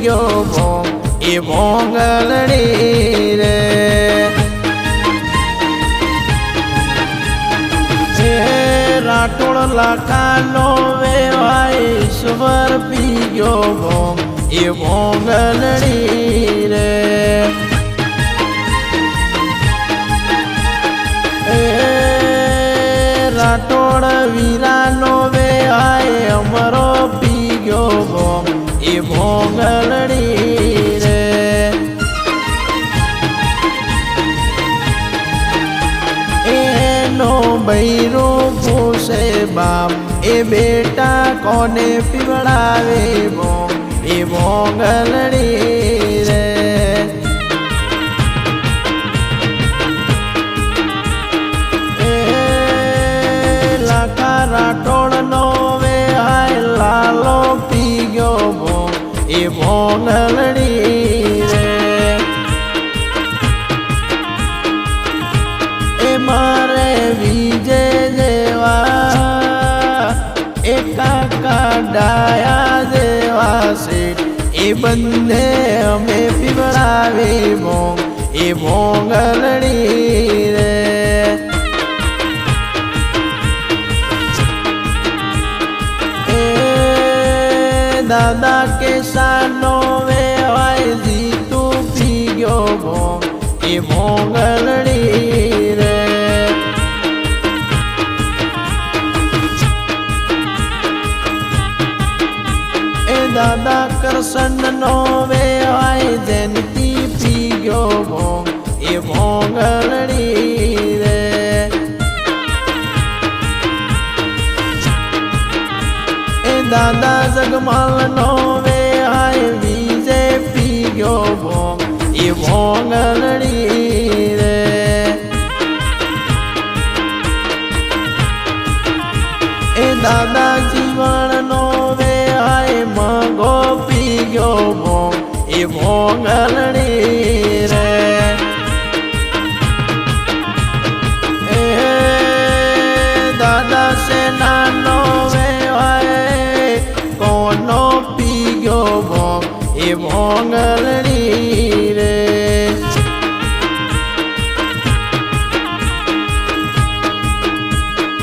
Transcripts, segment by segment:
ગયો ભોંગ એ ભોંગલડી રે રાઠોડ લાખાનો વેવાય ઈશ્વર પી ગયો ભોંગ એ ભોંગલડી રે રાઠોડ વીરાનો વેવાય અમરો પી ગયો ભોંગ એ ભોંગલડી રે એનો બૈરો પૂછે બાપ એ બેટા કોને પીવડાવે ભોંગ એ ભોંગલડી રે લાખા રાઠોડનો વેહાય લાલો પી ગયો ભોંગ એ ભોંગલડી રે એ મારે વિજય જેવા એ કાકા ડાયા જેવા શેઠ એ બંને અમે પીવડાવે ભોંગ એ ભોંગલડી રે દાદા કેસાનો વેવાય જીતું પી ગયો ભોંગ એ ભોંગલડી રે એ દાદા કરશનનો વેવાય જયંતી પી ગયો ભોંગ એ ભોંગલડી રે દાદા જગમાલનો વેહાય વિજય પી ગયો ભોંગ એ ભોંગલડી રે એ દાદા જીવણનો વેહાય મગો પી ગયો ભોંગ એ ભોંગલડી રે એ દાદા સેનાનો કોનો પી ગયો ભોંગ એ ભોંગલડી રે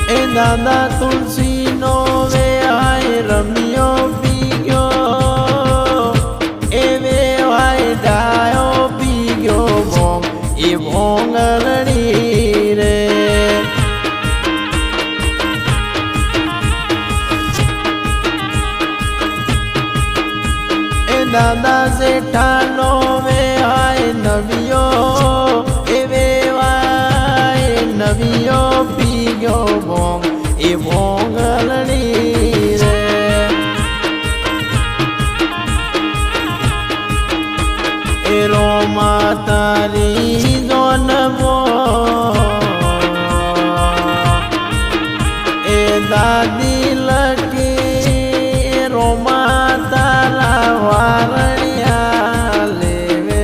એ દાદા તુલસીનો વેહાય રમ્યો પી ગયો એ વેવાય ડાયો પી ગયો ભોંગ એ ભોંગલડી રે દાદા જેઠાનો વેહાય નવિયો એ વેવાય નવિયો પી ગયો ભોંગ એ ભોંગલડી રે એ રોમા તારી જોનમો એ દાદી લકી રોમા તારા વારણિયા લેવે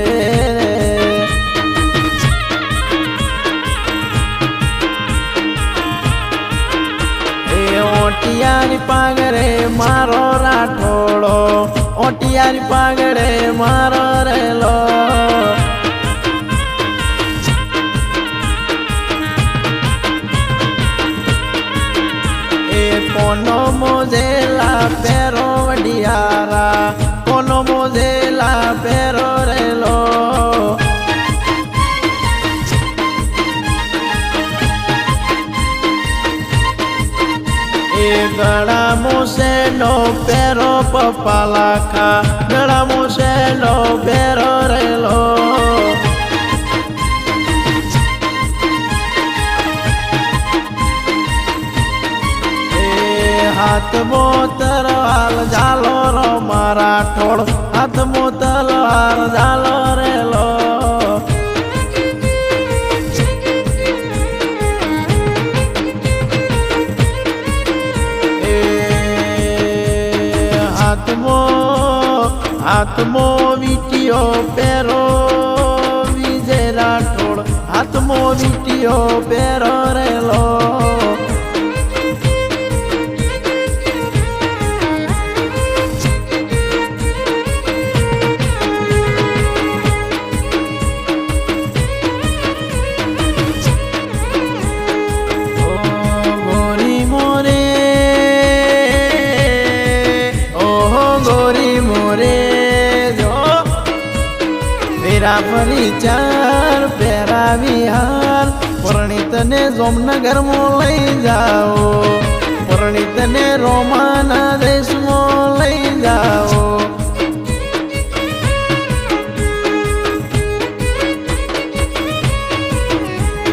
એ ઓટિયાની પાગરે મારો રાઠોડો ઓટિયાની પાગરે મારો રેલો એ કોનો મોજેલા પેરો વડિયારા કોનો મોજેલા પેરો રેલો એ ગળા મોસેનો પેરો પપ્પા લાખા ગળા મોસેનો પેરો રેલો હાથ મોતરવાલ ઝાલો રો મારા ઠોળ હાથ મોતરવાલ ઝાલો રેલો હાથમો વીટીયો પેરો વિજય રાઠોડ હાથમો વીટીયો પેરો રેલો ફરી ચાર પહેરાવી હાર પરણિતને જોમનગરમાં લઈ જાઓ પરણિતને રોમાના દેશમાં લઈ જાઓ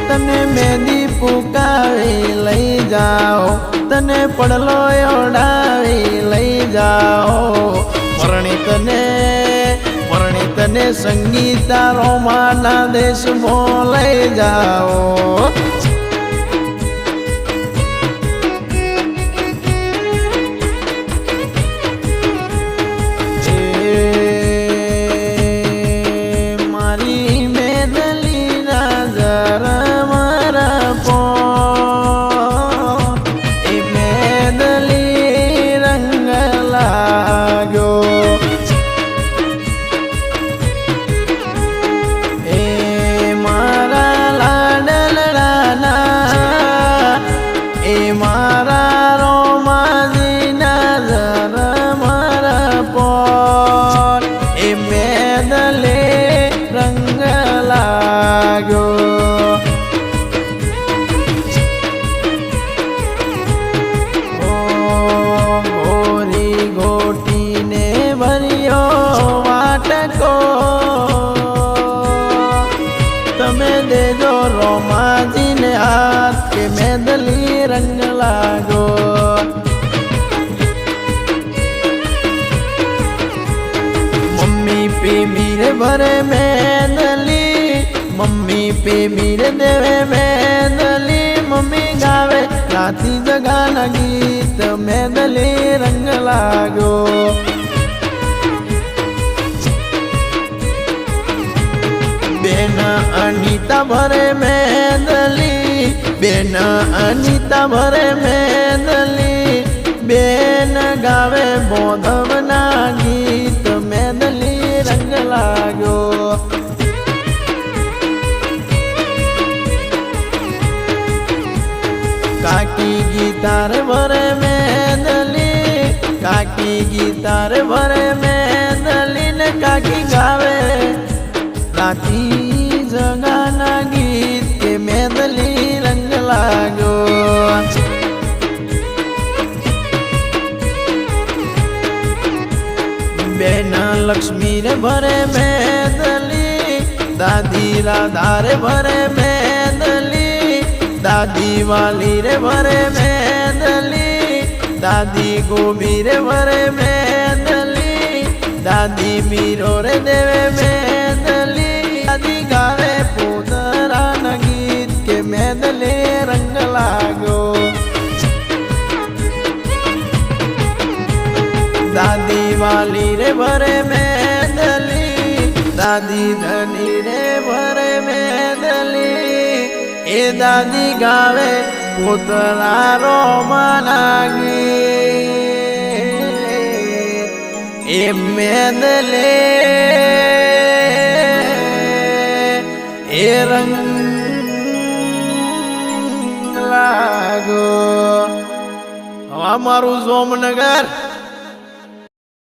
તને મહેંદી પુકાવી લઈ જાઓ તને પડલો ઓડાવી લઈ જાઓ પરણિતને સંગીતા રોમાના દેશમાં લઈ જાઓ મારી મેદલી નજર મારા પો એ મેદલી રંગ લાગ્યો મારા રોમાજી નજર મારા પર એ મેદલે રંગ લાગ્યો ગોરી ગોટીને ભર્યો વાટકો તમે દેજો રોમાજીને હાથ કે મેદલી રંગ લાગો મમ્મી पे मीरे भरे मेदली मम्मी पे मीरे देवे मेदली मम्मी गावे राती जगाना गीत मेदली रंग लागो बेन अनीता भरे मेदली बेन अनीता भरे मेदली बेन गावे बोधवना गीत मेदली रंग लागो काकी गीतार भरे मेदली काकी गीतार भरे मेदली ने काकी गावे राती जगाना गीत के मेदली रंग लागो बेना लक्ष्मी रे भरे मेदली दादी राधा रे भरे मेदली दादी वाली रे भरे मेदली दादी गोबी रे भरे मेदली दादी मीरो रे देवे मेदली दादी गावे पोतरा न गीत के मेदले रंग लागो दादी वाली रे भरे मेदली दादी धनी रे भरे मेदली ए दादी गावे पोतरा रोमाना गीत ए मेदले ए रंग लागो हमारू जोमनगर